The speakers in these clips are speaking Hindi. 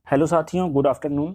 हेलो साथियों, गुड आफ्टरनून।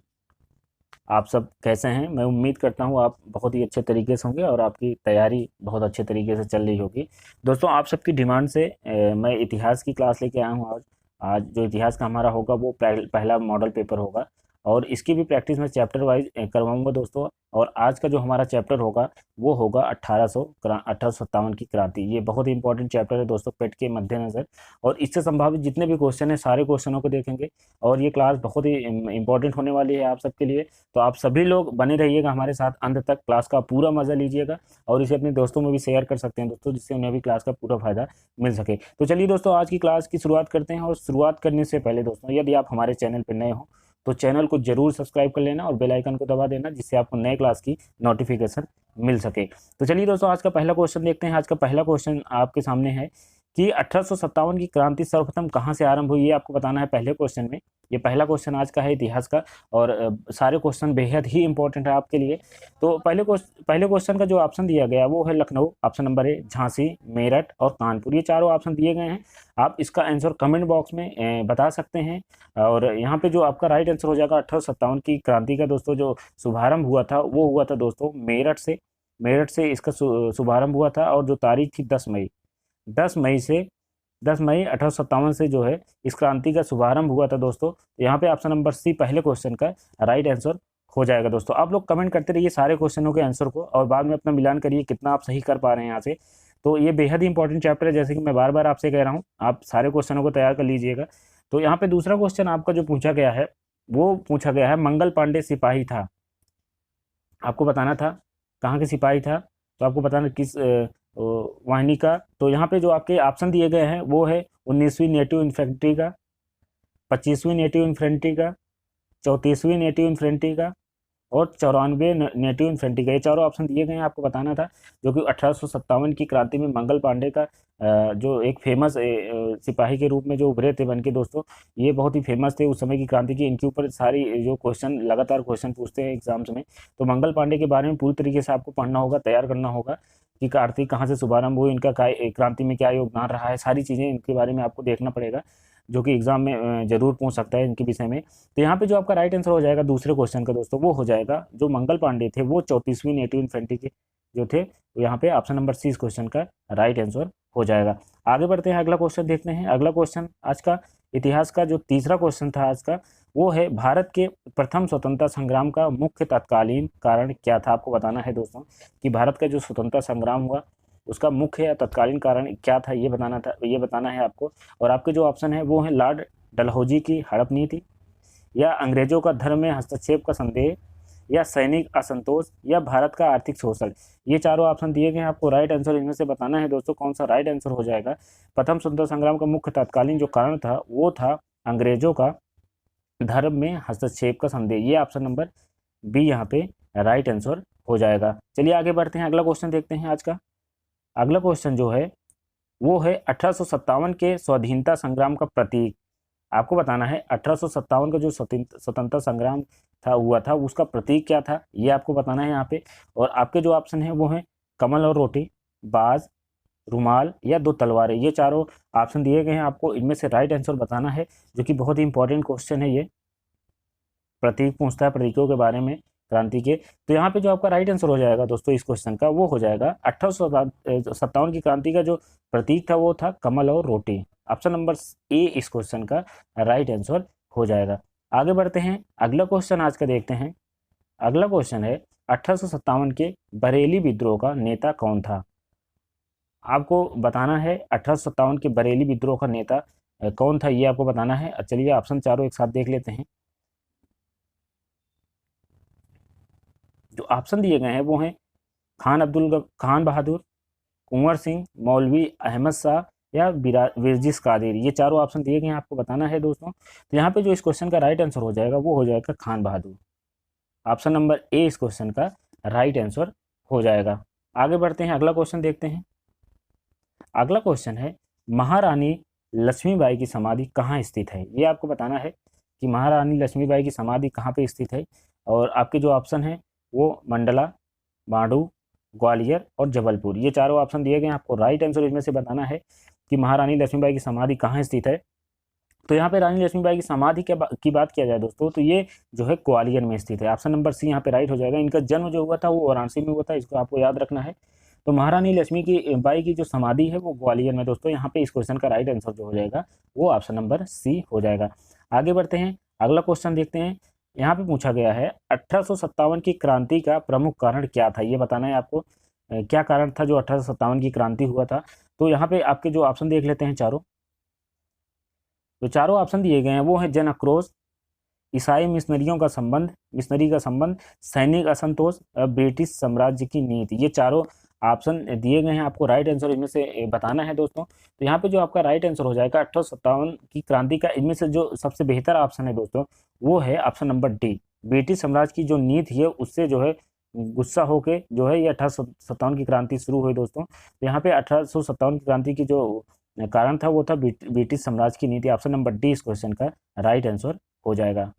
आप सब कैसे हैं? मैं उम्मीद करता हूं आप बहुत ही अच्छे तरीके से होंगे और आपकी तैयारी बहुत अच्छे तरीके से चल रही होगी। दोस्तों, आप सबकी डिमांड से मैं इतिहास की क्लास लेके आया हूं। आज आज जो इतिहास का हमारा होगा वो पहला मॉडल पेपर होगा और इसकी भी प्रैक्टिस मैं चैप्टर वाइज करवाऊंगा दोस्तों। और आज का जो हमारा चैप्टर होगा वो होगा 1857 की क्रांति। ये बहुत ही इंपॉर्टेंट चैप्टर है दोस्तों, पेट के मद्देनजर। और इससे संभावित जितने भी क्वेश्चन हैं सारे क्वेश्चनों को देखेंगे और ये क्लास बहुत ही इंपॉर्टेंट होने वाली है आप सबके लिए। तो आप सभी लोग बने रहिएगा हमारे साथ अंत तक, क्लास का पूरा मजा लीजिएगा और इसे अपने दोस्तों में भी शेयर कर सकते हैं दोस्तों, जिससे उन्हें भी क्लास का पूरा फायदा मिल सके। तो चलिए दोस्तों, आज की क्लास की शुरुआत करते हैं। और शुरुआत करने से पहले दोस्तों, यदि आप हमारे चैनल पर नए हो तो चैनल को जरूर सब्सक्राइब कर लेना और बेल आइकन को दबा देना, जिससे आपको नए क्लास की नोटिफिकेशन मिल सके। तो चलिए दोस्तों, आज का पहला क्वेश्चन देखते हैं। आज का पहला क्वेश्चन आपके सामने है कि 1857 की क्रांति सर्वप्रथम कहाँ से आरंभ हुई, ये आपको बताना है पहले क्वेश्चन में। ये पहला क्वेश्चन आज का है इतिहास का और सारे क्वेश्चन बेहद ही इंपॉर्टेंट है आपके लिए। तो पहले क्वेश्चन का जो ऑप्शन दिया गया वो है लखनऊ, ऑप्शन नंबर ए, झांसी, मेरठ और कानपुर। ये चारों ऑप्शन दिए गए हैं। आप इसका आंसर कमेंट बॉक्स में बता सकते हैं। और यहाँ पे जो आपका राइट आंसर हो जाएगा 1857 की क्रांति का दोस्तों जो शुभारंभ हुआ था वो हुआ था दोस्तों मेरठ से। मेरठ से इसका शुभारंभ हुआ था और जो तारीख थी 10 मई, 10 मई 1857 से जो है इस क्रांति का शुभारंभ हुआ था दोस्तों। तो यहाँ पे ऑप्शन नंबर सी पहले क्वेश्चन का राइट आंसर हो जाएगा दोस्तों। आप लोग कमेंट करते रहिए सारे क्वेश्चनों के आंसर को और बाद में अपना मिलान करिए कितना आप सही कर पा रहे हैं यहाँ से। तो ये बेहद ही इंपॉर्टेंट चैप्टर है, जैसे कि मैं बार बार आपसे कह रहा हूँ, आप सारे क्वेश्चनों को तैयार कर लीजिएगा। तो यहाँ पे दूसरा क्वेश्चन आपका जो पूछा गया है वो पूछा गया है मंगल पांडे सिपाही था। आपको बताना था कहाँ के सिपाही था, तो आपको बताना किस वाहिनी का। तो यहाँ पे जो आपके ऑप्शन दिए गए हैं वो है 19वीं नेटिव इन्फेंट्री का, 25वीं नेटिव इन्फेंट्री का, 34वीं नेटिव इन्फेंट्री का और 94 नेटिव इन्फेंट्री का। ये चारों ऑप्शन दिए गए हैं, आपको बताना था। जो कि 1857 की क्रांति में मंगल पांडे का जो एक फेमस सिपाही के रूप में जो उभरे थे बन के दोस्तों, ये बहुत ही फेमस थे उस समय की क्रांति की। इनके ऊपर सारी जो क्वेश्चन लगातार क्वेश्चन पूछते हैं एग्जाम्स में। तो मंगल पांडे के बारे में पूरी तरीके से आपको पढ़ना होगा, तैयार करना होगा कि क्रांति कहाँ से शुभारंभ हुई, इनका क्रांति में क्या योगदान रहा है, सारी चीज़ें इनके बारे में आपको देखना पड़ेगा, जो कि एग्जाम में जरूर पूछ सकता है इनके विषय में। तो यहाँ पे जो आपका राइट आंसर हो जाएगा दूसरे क्वेश्चन का दोस्तों वो हो जाएगा, जो मंगल पांडे थे वो 34वीं नेटिव इन्फेंट्री के जो थे। तो यहाँ पे ऑप्शन नंबर सी इस क्वेश्चन का राइट आंसर हो जाएगा। आगे बढ़ते हैं, अगला क्वेश्चन देखते हैं। अगला क्वेश्चन आज का इतिहास का जो तीसरा क्वेश्चन था आज का वो है भारत के प्रथम स्वतंत्रता संग्राम का मुख्य तत्कालीन कारण क्या था। आपको बताना है दोस्तों कि भारत का जो स्वतंत्रता संग्राम हुआ उसका मुख्य या तत्कालीन कारण क्या था, ये बताना है आपको। और आपके जो ऑप्शन है वो है लॉर्ड डलहौजी की हड़प नीति, या अंग्रेजों का धर्म में हस्तक्षेप का संदेह, या सैनिक असंतोष, या भारत का आर्थिक शोषण। ये चारों ऑप्शन दिए गए हैं, आपको राइट आंसर इनमें से बताना है दोस्तों कौन सा राइट आंसर हो जाएगा। प्रथम स्वतंत्रता संग्राम का मुख्य तत्कालीन जो कारण था वो था अंग्रेजों का धर्म में हस्तक्षेप का संदेह। ये ऑप्शन नंबर बी यहाँ पे राइट आंसर हो जाएगा। चलिए आगे बढ़ते हैं, अगला क्वेश्चन देखते हैं आज का। अगला क्वेश्चन जो है वो है 1857 के स्वाधीनता संग्राम का प्रतीक। आपको बताना है 1857 का जो स्वतंत्रता संग्राम था हुआ था उसका प्रतीक क्या था, ये आपको बताना है यहाँ पे। और आपके जो ऑप्शन है वो है कमल और रोटी, बाज, रुमाल या दो तलवारें। ये चारों ऑप्शन दिए गए हैं, आपको इनमें से राइट आंसर बताना है, जो कि बहुत ही इंपॉर्टेंट क्वेश्चन है। ये प्रतीक पूछता है प्रतीकों के बारे में क्रांति के। तो यहाँ पे जो आपका राइट आंसर हो जाएगा दोस्तों इस क्वेश्चन का वो हो जाएगा 1857 की क्रांति का जो प्रतीक था वो था कमल और रोटी। ऑप्शन नंबर ए इस क्वेश्चन का राइट आंसर हो जाएगा। आगे बढ़ते हैं, अगला क्वेश्चन आज का देखते हैं। अगला क्वेश्चन है 1857 के बरेली विद्रोह का नेता कौन था। आपको बताना है 1857 के बरेली विद्रोह का नेता कौन था, ये आपको बताना है। चलिए ऑप्शन चारों एक साथ देख लेते हैं। जो ऑप्शन दिए गए हैं वो हैं खान बहादुर, कुंवर सिंह, मौलवी अहमद शाह या विरजिस कादिर। ये चारों ऑप्शन दिए गए हैं, आपको बताना है दोस्तों। तो यहाँ पे जो इस क्वेश्चन का राइट आंसर हो जाएगा वो हो जाएगा खान बहादुर। ऑप्शन नंबर ए इस क्वेश्चन का राइट आंसर हो जाएगा। आगे बढ़ते हैं, अगला क्वेश्चन देखते हैं। अगला क्वेश्चन है महारानी लक्ष्मीबाई की समाधि कहाँ स्थित है। ये आपको बताना है कि महारानी लक्ष्मीबाई की समाधि कहाँ पे स्थित है। और आपके जो ऑप्शन है वो मंडला, बाड़ू, ग्वालियर और जबलपुर। ये चारों ऑप्शन दिए गए हैं, आपको राइट आंसर इसमें से बताना है कि महारानी लक्ष्मीबाई की समाधि कहाँ स्थित है। तो यहाँ पे रानी लक्ष्मीबाई की समाधि की बात किया जाए दोस्तों, तो ये जो है ग्वालियर में स्थित है। ऑप्शन नंबर सी यहाँ पे राइट हो जाएगा। इनका जन्म जो हुआ था वो वाराणसी में हुआ था, इसको आपको याद रखना है। तो महारानी लक्ष्मी की बाई की जो समाधि है वो ग्वालियर में दोस्तों। यहाँ पे इस क्वेश्चन का राइट आंसर जो हो जाएगा वो ऑप्शन नंबर सी हो जाएगा। आगे बढ़ते हैं, अगला क्वेश्चन देखते हैं। यहाँ पे पूछा गया है 1857 की क्रांति का प्रमुख कारण क्या था, ये बताना है आपको। क्या कारण था जो 1857 की क्रांति हुआ था। तो यहाँ पे आपके जो ऑप्शन देख लेते हैं चारों, तो चारों ऑप्शन दिए गए हैं वो है जन आक्रोश, ईसाई मिशनरी का संबंध, सैनिक असंतोष, ब्रिटिश साम्राज्य की नीति। ये चारों ऑप्शन दिए गए हैं, आपको राइट आंसर इनमें से बताना है दोस्तों। तो यहाँ पे जो आपका राइट आंसर हो जाएगा 1857 की क्रांति का, इनमें से जो सबसे बेहतर ऑप्शन है दोस्तों वो है ऑप्शन नंबर डी। ब्रिटिश साम्राज्य की जो नीति है उससे जो है गुस्सा होके जो है ये 1857 की क्रांति शुरू हुई दोस्तों। तो यहाँ पे 1857 की क्रांति की जो कारण था वो था ब्रिटिश साम्राज्य की नीति। ऑप्शन नंबर डी इस क्वेश्चन का राइट आंसर हो जाएगा।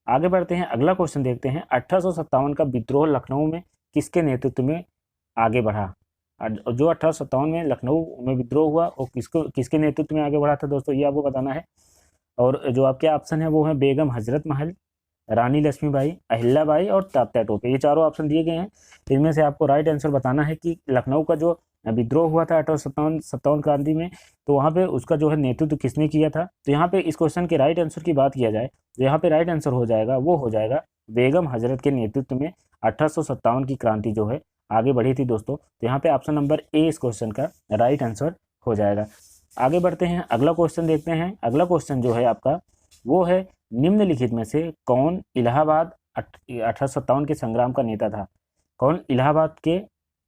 आगे बढ़ते हैं, अगला क्वेश्चन देखते हैं। 1857 का विद्रोह लखनऊ में किसके नेतृत्व में आगे बढ़ा। जो 1857 में लखनऊ में विद्रोह हुआ वो किसके नेतृत्व में आगे बढ़ा था दोस्तों, ये आपको बताना है। और जो आपके ऑप्शन है वो है बेगम हजरत महल, रानी लक्ष्मीबाई, अहिल्याबाई और तात्या टोपे। ये चारों ऑप्शन दिए गए हैं। इनमें से आपको राइट आंसर बताना है कि लखनऊ का जो विद्रोह हुआ था 1857 क्रांति में, तो वहाँ पे उसका जो है नेतृत्व किसने किया था। तो यहाँ पे इस क्वेश्चन के राइट आंसर की बात किया जाए तो यहाँ पे राइट आंसर हो जाएगा वो हो जाएगा बेगम हजरत के नेतृत्व में 1857 की क्रांति जो है आगे बढ़ी थी दोस्तों। तो यहाँ पे ऑप्शन नंबर ए इस क्वेश्चन का राइट आंसर हो जाएगा। आगे बढ़ते हैं, अगला क्वेश्चन देखते हैं। अगला क्वेश्चन जो है आपका वो है निम्नलिखित में से कौन इलाहाबाद 1857 के संग्राम का नेता था। कौन इलाहाबाद के,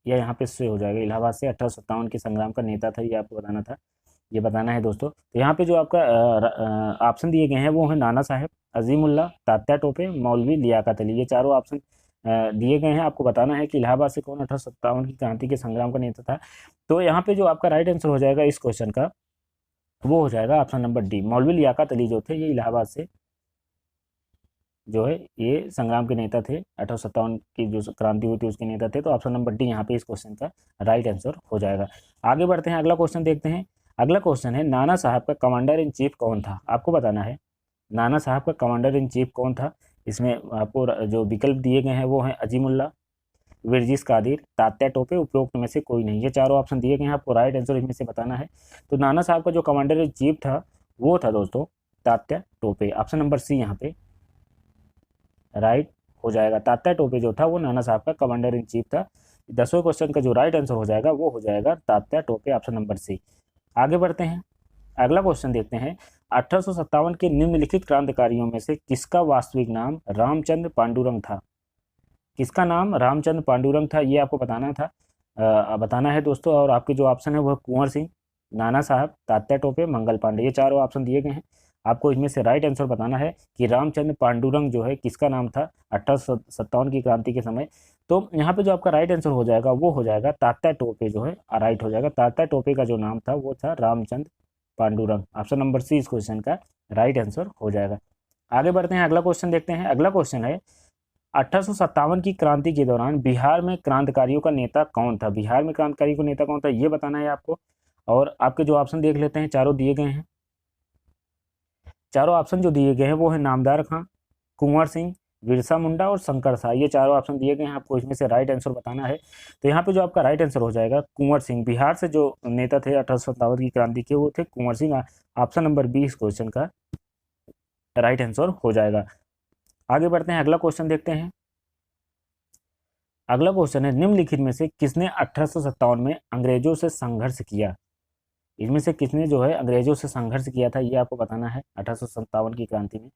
या यहाँ पे से हो जाएगा इलाहाबाद से 1857 के संग्राम का नेता था, ये आपको बताना था, ये बताना है दोस्तों। तो यहाँ पे जो आपका ऑप्शन दिए गए हैं वो है नाना साहेब, अजीमुल्ला, तात्या टोपे, मौलवी लियाकत अली। ये चारों ऑप्शन दिए गए हैं। आपको बताना है कि इलाहाबाद से कौन 1857 की क्रांति के संग्राम का नेता था। तो यहाँ पे जो आपका राइट आंसर हो जाएगा इस क्वेश्चन का वो हो जाएगा ऑप्शन नंबर डी। मौलवी लियाकत अली जो थे ये इलाहाबाद से जो है ये संग्राम के नेता थे, 1857 की जो क्रांति हुई थी उसके नेता थे। तो ऑप्शन नंबर डी यहाँ पे इस क्वेश्चन का राइट आंसर हो जाएगा। आगे बढ़ते हैं, अगला क्वेश्चन देखते हैं। अगला क्वेश्चन है नाना साहब का कमांडर इन चीफ कौन था। आपको बताना है नाना साहब का कमांडर इन चीफ कौन था। इसमें आपको जो विकल्प दिए गए हैं वो हैं अजीमुल्ला, विरजिस कादिर, तात्या टोपे, उपरोक्त में से कोई नहीं। ये चारों ऑप्शन दिए गए हैं, आपको राइट आंसर इनमें से बताना है। तो नाना साहब का जो कमांडर इन चीफ था वो था दोस्तों Tatya Tope. Option number C यहाँ पे राइट हो जाएगा। तात्या टोपे जो था वो नाना साहब का कमांडर इन चीफ था। 10वें क्वेश्चन का जो राइट आंसर हो जाएगा वो हो जाएगा Tatya Tope, option number C. आगे बढ़ते हैं, अगला क्वेश्चन देखते हैं। 1857 के निम्नलिखित क्रांतिकारियों में से किसका वास्तविक नाम रामचंद्र पांडुरंग था। किसका नाम रामचंद्र पांडुरंग था ये आपको बताना है दोस्तों। और आपके जो ऑप्शन है वो कुंवर सिंह, नाना साहब, तात्या टोपे, मंगल पांडे। ये चारों ऑप्शन दिए गए हैं। आपको इसमें से राइट आंसर बताना है कि रामचंद्र पांडुरंग जो है किसका नाम था 1857 की क्रांति के समय। तो यहाँ पे जो आपका राइट आंसर हो जाएगा वो हो जाएगा तात्या टोपे जो है राइट हो जाएगा। तात्या टोपे का जो नाम था वो था Ramchandra Pandurang. Option number C इस क्वेश्चन का राइट आंसर हो जाएगा। आगे बढ़ते हैं, अगला क्वेश्चन देखते हैं। अगला क्वेश्चन है 1857 की क्रांति के दौरान बिहार में क्रांतिकारियों का नेता कौन था। बिहार में क्रांतिकारियों का नेता कौन था ये बताना है आपको। और आपके जो ऑप्शन देख लेते हैं, चारों दिए गए हैं। चारों ऑप्शन जो दिए गए हैं वो है नामदार खां, कुंवर सिंह, बिरसा मुंडा और शंकर शाह। ये चारों ऑप्शन दिए गए हैं, आपको इसमें से राइट आंसर बताना है। तो यहाँ पे जो आपका राइट आंसर हो जाएगा कुंवर सिंह। बिहार से जो नेता थे 1857 की क्रांति के वो थे Kunwar Singh. Option number B इस क्वेश्चन का राइट आंसर हो जाएगा। आगे बढ़ते हैं, अगला क्वेश्चन देखते हैं। अगला क्वेश्चन है निम्नलिखित में से किसने 1857 में अंग्रेजों से संघर्ष किया। इनमें से किसने जो है अंग्रेजों से संघर्ष किया था ये आपको बताना है 1857 की क्रांति में।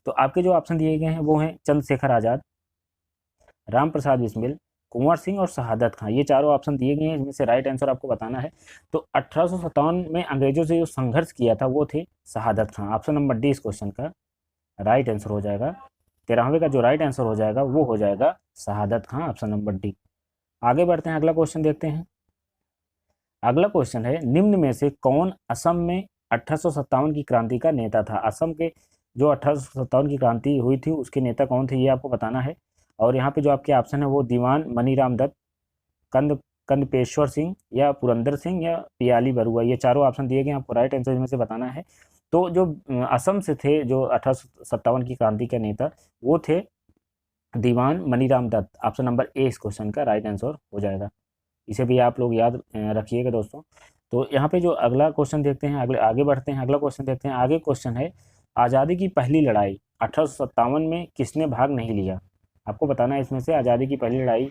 तो आपके जो ऑप्शन दिए गए हैं वो हैं चंद्रशेखर आजाद, राम प्रसाद बिस्मिल, कुंवर सिंह और शहादत खां। ये चारों ऑप्शन दिए गए हैं, इनमें से राइट आंसर आपको बताना है। तो 1857 में अंग्रेजों से जो संघर्ष किया था वो थे शहादत खां। ऑप्शन नंबर डी इस क्वेश्चन का राइट आंसर हो जाएगा। 13वें का जो राइट आंसर हो जाएगा वो हो जाएगा शहादत खां, ऑप्शन नंबर डी। आगे बढ़ते हैं, अगला क्वेश्चन देखते हैं। अगला क्वेश्चन है निम्न में से कौन असम में 1857 की क्रांति का नेता था। असम के जो 1857 की क्रांति हुई थी उसके नेता कौन थे ये आपको बताना है। और यहाँ पे जो आपके ऑप्शन है वो दीवान मनीराम दत्त, कंदपेश्वर सिंह या पुरंदर सिंह या पियाली बरुआ। ये चारों ऑप्शन दिए गए, आपको राइट आंसर इनमें से बताना है। तो जो असम से थे जो 1857 की क्रांति के नेता, वो थे Diwan Maniram Dutt. Option number A इस क्वेश्चन का राइट आंसर हो जाएगा। इसे भी आप लोग याद रखिएगा दोस्तों। तो यहाँ पे जो अगला क्वेश्चन देखते हैं, आगे बढ़ते हैं, अगला क्वेश्चन देखते हैं। आगे क्वेश्चन है, आज़ादी की पहली लड़ाई 1857 में किसने भाग नहीं लिया? आपको बताना है इसमें से आज़ादी की पहली लड़ाई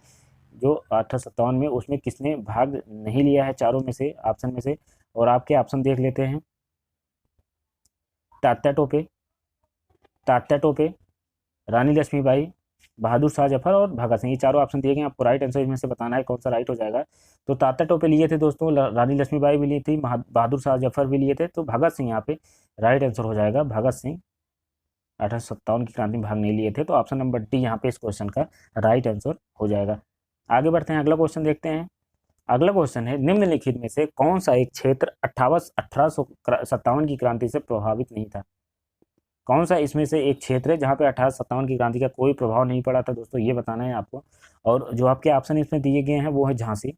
जो 1857 में, उसमें किसने भाग नहीं लिया है चारों में से, ऑप्शन में से। और आपके ऑप्शन देख लेते हैं। तात्या टोपे, रानी लक्ष्मीबाई, बहादुर शाह जफर और भगत सिंह। ये चारों ऑप्शन दिए गए, आपको राइट आंसर इसमें से बताना है कौन सा राइट हो जाएगा। तो तात्या टोपे लिए थे दोस्तों, रानी लक्ष्मीबाई भी ली थी, बहादुर शाह जफर भी लिए थे, तो भगत सिंह यहाँ पे राइट आंसर हो जाएगा। भगत सिंह 1857 की क्रांति में भाग नहीं लिए थे, तो ऑप्शन नंबर डी यहाँ पे इस क्वेश्चन का राइट आंसर हो जाएगा। आगे बढ़ते हैं, अगला क्वेश्चन देखते हैं। अगला क्वेश्चन है, निम्नलिखित में से कौन सा एक क्षेत्र 1857 की क्रांति से प्रभावित नहीं था? कौन सा इसमें से एक क्षेत्र है जहाँ पे 1857 की क्रांति का कोई प्रभाव नहीं पड़ा था दोस्तों, ये बताना है आपको। और जो आपके ऑप्शन इसमें दिए गए हैं वो है झांसी,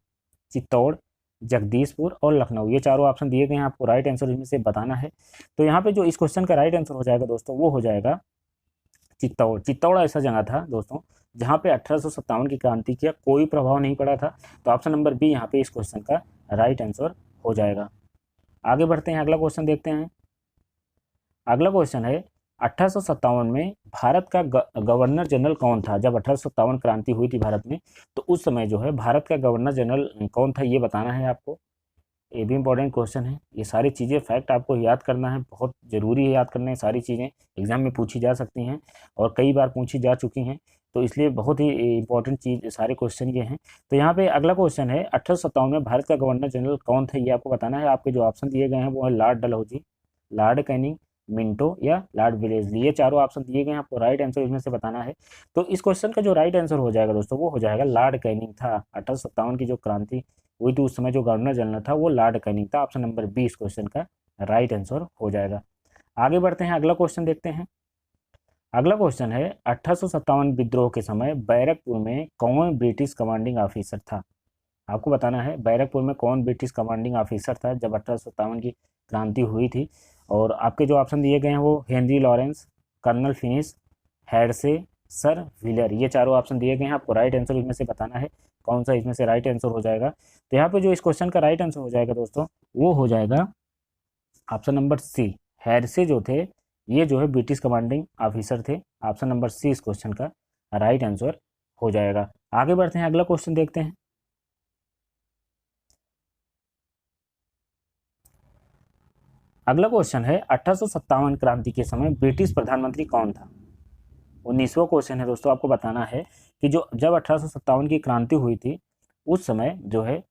चित्तौड़, जगदीशपुर और लखनऊ। ये चारों ऑप्शन दिए गए हैं, आपको राइट आंसर इसमें से बताना है। तो यहाँ पे जो इस क्वेश्चन का राइट आंसर हो जाएगा दोस्तों, वो हो जाएगा चित्तौड़। चित्तौड़ ऐसा जगह था दोस्तों जहाँ पे 1857 की क्रांति का कोई प्रभाव नहीं पड़ा था। तो ऑप्शन नंबर बी यहाँ पे इस क्वेश्चन का राइट आंसर हो जाएगा। आगे बढ़ते हैं, अगला क्वेश्चन देखते हैं। अगला क्वेश्चन है, 1857 में भारत का गवर्नर जनरल कौन था? जब 1857 क्रांति हुई थी भारत में, तो उस समय जो है भारत का गवर्नर जनरल कौन था, ये बताना है आपको। ये भी इंपॉर्टेंट क्वेश्चन है। ये सारी चीज़ें फैक्ट आपको याद करना है, बहुत ज़रूरी है याद करना है। सारी चीज़ें एग्जाम में पूछी जा सकती हैं और कई बार पूछी जा चुकी हैं, तो इसलिए बहुत ही इंपॉर्टेंट चीज़ सारे क्वेश्चन ये हैं। तो यहाँ पे अगला क्वेश्चन है, 1857 में भारत का गवर्नर जनरल कौन था, ये आपको बताना है। आपके जो ऑप्शन दिए गए हैं वो है Lord Dalhousie, Lord Canning, Minto या लॉर्ड विलेस्ली। ये चारों ऑप्शन दिए गए हैं, आपको राइट आंसर इसमें से बताना है। तो इस क्वेश्चन का जो राइट आंसर हो जाएगा दोस्तों, वो हो जाएगा लॉर्ड कैनिंग था। 1857 की जो क्रांति हुई थी उस समय जो गवर्नर जनरल था वो लॉर्ड कैनिंग था। ऑप्शन नंबर बी इस क्वेश्चन का राइट आंसर हो जाएगा। आगे बढ़ते हैं, अगला क्वेश्चन देखते हैं। अगला क्वेश्चन है, 1857 विद्रोह के समय बैरकपुर में कौन ब्रिटिश कमांडिंग ऑफिसर था? आपको बताना है बैरकपुर में कौन ब्रिटिश कमांडिंग ऑफिसर था जब 1857 की क्रांति हुई थी। और आपके जो ऑप्शन दिए गए हैं वो Henry Lawrence, colonel Finnis, Hearsey, sir Wheeler. ये चारों ऑप्शन दिए गए हैं, आपको राइट आंसर इसमें से बताना है कौन सा इसमें से राइट आंसर हो जाएगा। तो यहाँ पे जो इस क्वेश्चन का राइट आंसर हो जाएगा दोस्तों, वो हो जाएगा ऑप्शन नंबर सी। हेडसे जो थे ये जो है ब्रिटिश कमांडिंग ऑफिसर थे। ऑप्शन नंबर सी इस क्वेश्चन का राइट आंसर हो जाएगा। आगे बढ़ते हैं, अगला क्वेश्चन देखते हैं। अगला क्वेश्चन है, 1857 क्रांति के समय ब्रिटिश प्रधानमंत्री कौन था? 19वां क्वेश्चन है दोस्तों, आपको बताना है कि जो जब 1857 की क्रांति हुई थी उस समय जो है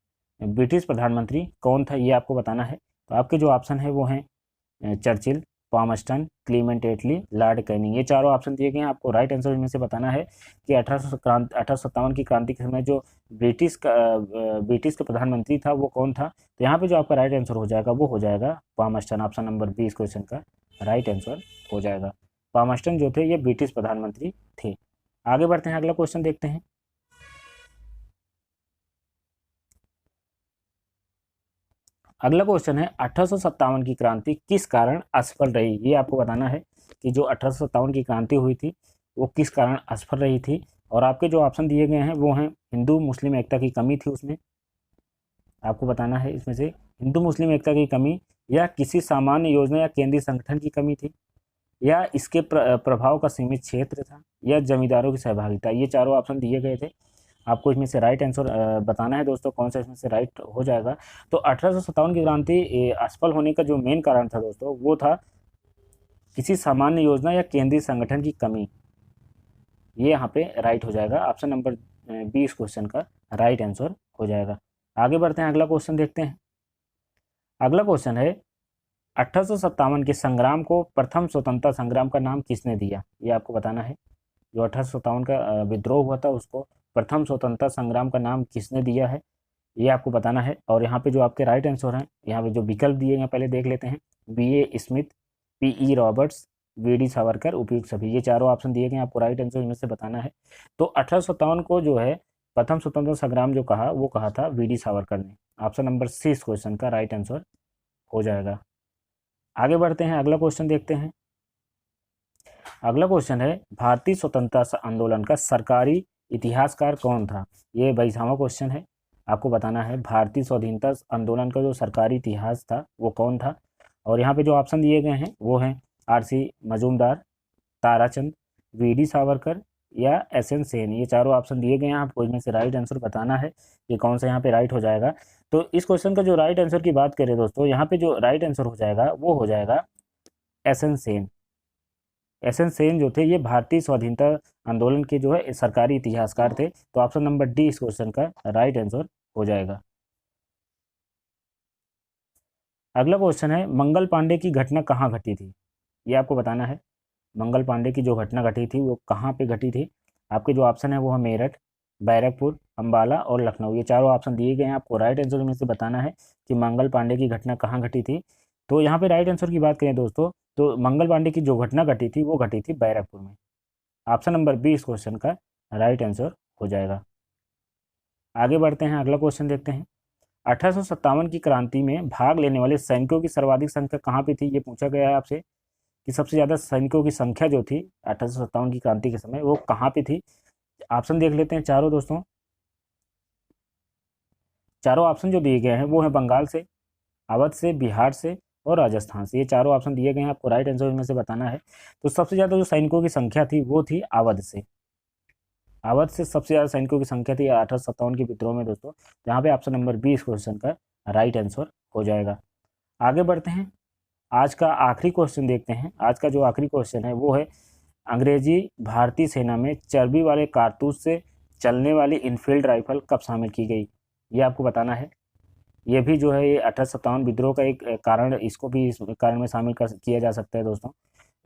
ब्रिटिश प्रधानमंत्री कौन था, ये आपको बताना है। तो आपके जो ऑप्शन है वो हैं चर्चिल, पामस्टन, क्लीमेंट एटली, लॉर्ड कैनिंग। ये चारों ऑप्शन दिए गए हैं, आपको राइट आंसर इनमें से बताना है कि 1857 की क्रांति के समय जो ब्रिटिश का प्रधानमंत्री था वो कौन था। तो यहाँ पे जो आपका राइट आंसर हो जाएगा वो हो जाएगा पामस्टन। ऑप्शन नंबर बी इस क्वेश्चन का राइट आंसर हो जाएगा। पामस्टन जो थे ये ब्रिटिश प्रधानमंत्री थे। आगे बढ़ते हैं, अगला क्वेश्चन देखते हैं। अगला क्वेश्चन है, 1857 की क्रांति किस कारण असफल रही? ये आपको बताना है कि जो 1857 की क्रांति हुई थी वो किस कारण असफल रही थी। और आपके जो ऑप्शन दिए गए हैं वो हैं हिंदू मुस्लिम एकता की कमी थी उसमें, आपको बताना है इसमें से हिंदू मुस्लिम एकता की कमी, या किसी सामान्य योजना या केंद्रीय संगठन की कमी थी, या इसके प्रभाव का सीमित क्षेत्र था, या जमींदारों की सहभागिता। ये चारों ऑप्शन दिए गए थे, आपको इसमें से राइट आंसर बताना है दोस्तों कौन सा इसमें से राइट हो जाएगा। तो 1857 की क्रांति असफल होने का जो मेन कारण था दोस्तों वो था किसी सामान्य योजना या केंद्रीय संगठन की कमी। ये यहाँ पे राइट हो जाएगा। ऑप्शन नंबर बी इस क्वेश्चन का राइट आंसर हो जाएगा। आगे बढ़ते हैं, अगला क्वेश्चन देखते हैं। अगला क्वेश्चन है, 1857 के संग्राम को प्रथम स्वतंत्रता संग्राम का नाम किसने दिया? ये आपको बताना है। जो 1857 का विद्रोह हुआ था उसको प्रथम स्वतंत्रता संग्राम का नाम किसने दिया है, ये आपको बताना है। और यहाँ पे जो आपके राइट आंसर हैं, यहाँ पे जो विकल्प दिए हैं पहले देख लेते हैं। BA Smith, PE Roberts, VD Savarkar, उपयुक्त सभी। ये चारों ऑप्शन दिए गए हैं, आपको राइट आंसर इनमें से बताना है। तो 1857 को जो है प्रथम स्वतंत्रता संग्राम जो कहा वो कहा था VD सावरकर ने। ऑप्शन नंबर सी इस क्वेश्चन का राइट आंसर हो जाएगा। आगे बढ़ते हैं, अगला क्वेश्चन देखते हैं। अगला क्वेश्चन है, भारतीय स्वतंत्रता आंदोलन का सरकारी इतिहासकार कौन था। ये 22वां क्वेश्चन है, आपको बताना है भारतीय स्वाधीनता आंदोलन का जो सरकारी इतिहास था वो कौन था। और यहाँ पे जो ऑप्शन दिए गए हैं वो हैं आर.सी. मजूमदार, ताराचंद, वी.डी. सावरकर या एस.एन. सेन। ये चारों ऑप्शन दिए गए हैं, आपको इनमें से राइट आंसर बताना है कि कौन सा यहाँ पे राइट हो जाएगा। तो इस क्वेश्चन का जो राइट आंसर की बात करें दोस्तों, यहाँ पे जो राइट आंसर हो जाएगा वो हो जाएगा एस.एन. सेन। एस.एन. सेन जो थे ये भारतीय स्वाधीनता आंदोलन के जो है सरकारी इतिहासकार थे। तो ऑप्शन नंबर डी इस क्वेश्चन का राइट आंसर हो जाएगा। अगला क्वेश्चन है, मंगल पांडे की घटना कहाँ घटी थी। ये आपको बताना है, मंगल पांडे की जो घटना घटी थी वो कहाँ पे घटी थी। आपके जो ऑप्शन है वो है मेरठ, बैरकपुर, अंबाला और लखनऊ। ये चारों ऑप्शन दिए गए हैं, आपको राइट आंसर में से बताना है कि मंगल पांडे की घटना कहाँ घटी थी। तो यहाँ पे राइट आंसर की बात करें दोस्तों, तो मंगल पांडे की जो घटना घटी थी वो घटी थी बैरकपुर में। ऑप्शन नंबर बी इस क्वेश्चन का राइट आंसर हो जाएगा। आगे बढ़ते हैं, अगला क्वेश्चन देखते हैं। 1857 की क्रांति में भाग लेने वाले सैनिकों की सर्वाधिक संख्या कहाँ पे थी। ये पूछा गया है आपसे कि सबसे ज़्यादा सैनिकों की संख्या जो थी 1857 की क्रांति के समय वो कहाँ पे थी। ऑप्शन देख लेते हैं चारों दोस्तों। चारों ऑप्शन जो दिए गए हैं वो है बंगाल से, अवध से, बिहार से और राजस्थान से। ये चारों ऑप्शन दिए गए हैं, आपको राइट आंसर में से बताना है। तो सबसे ज़्यादा जो सैनिकों की संख्या थी वो थी अवध से। अवध से सबसे ज़्यादा सैनिकों की संख्या थी 1857 के विद्रोह में दोस्तों। जहाँ पे ऑप्शन नंबर बी इस क्वेश्चन का राइट आंसर हो जाएगा। आगे बढ़ते हैं, आज का आखिरी क्वेश्चन देखते हैं। आज का जो आखिरी क्वेश्चन है वो है, अंग्रेजी भारतीय सेना में चर्बी वाले कारतूस से चलने वाली इनफील्ड राइफल कब शामिल की गई। ये आपको बताना है। ये भी जो है ये 1857 विद्रोह का एक कारण, इसको भी इस कारण में शामिल किया जा सकता है दोस्तों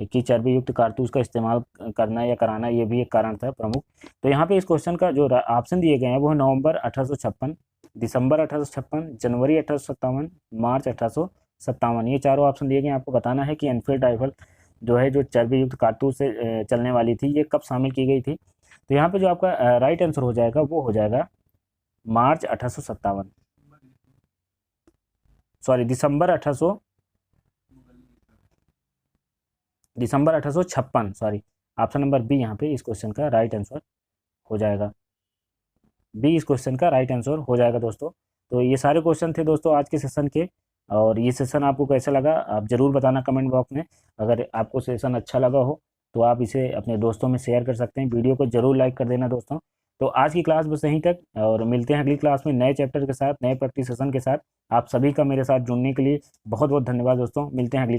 कि चर्बी युक्त कारतूस का इस्तेमाल करना या कराना, ये भी एक कारण था प्रमुख। तो यहाँ पे इस क्वेश्चन का जो ऑप्शन दिए गए हैं वो है नवंबर 1856, दिसंबर 1856, जनवरी 1857, मार्च 1857। ये चारों ऑप्शन दिए गए हैं, आपको बताना है कि एनफील्ड राइफल जो है जो चर्बी युक्त कारतूस से चलने वाली थी ये कब शामिल की गई थी। तो यहाँ पे जो आपका राइट आंसर हो जाएगा वो हो जाएगा मार्च 1857, सॉरी दिसंबर 1856, सॉरी। ऑप्शन नंबर बी यहाँ पे इस क्वेश्चन का राइट आंसर हो जाएगा। बी इस क्वेश्चन का राइट आंसर हो जाएगा दोस्तों। तो ये सारे क्वेश्चन थे दोस्तों आज के सेशन के। और ये सेशन आपको कैसा लगा आप ज़रूर बताना कमेंट बॉक्स में। अगर आपको सेशन अच्छा लगा हो तो आप इसे अपने दोस्तों में शेयर कर सकते हैं। वीडियो को ज़रूर लाइक कर देना दोस्तों। तो आज की क्लास बस यहीं तक, और मिलते हैं अगली क्लास में नए चैप्टर के साथ, नए प्रैक्टिस सेशन के साथ। आप सभी का मेरे साथ जुड़ने के लिए बहुत बहुत धन्यवाद दोस्तों। मिलते हैं अगली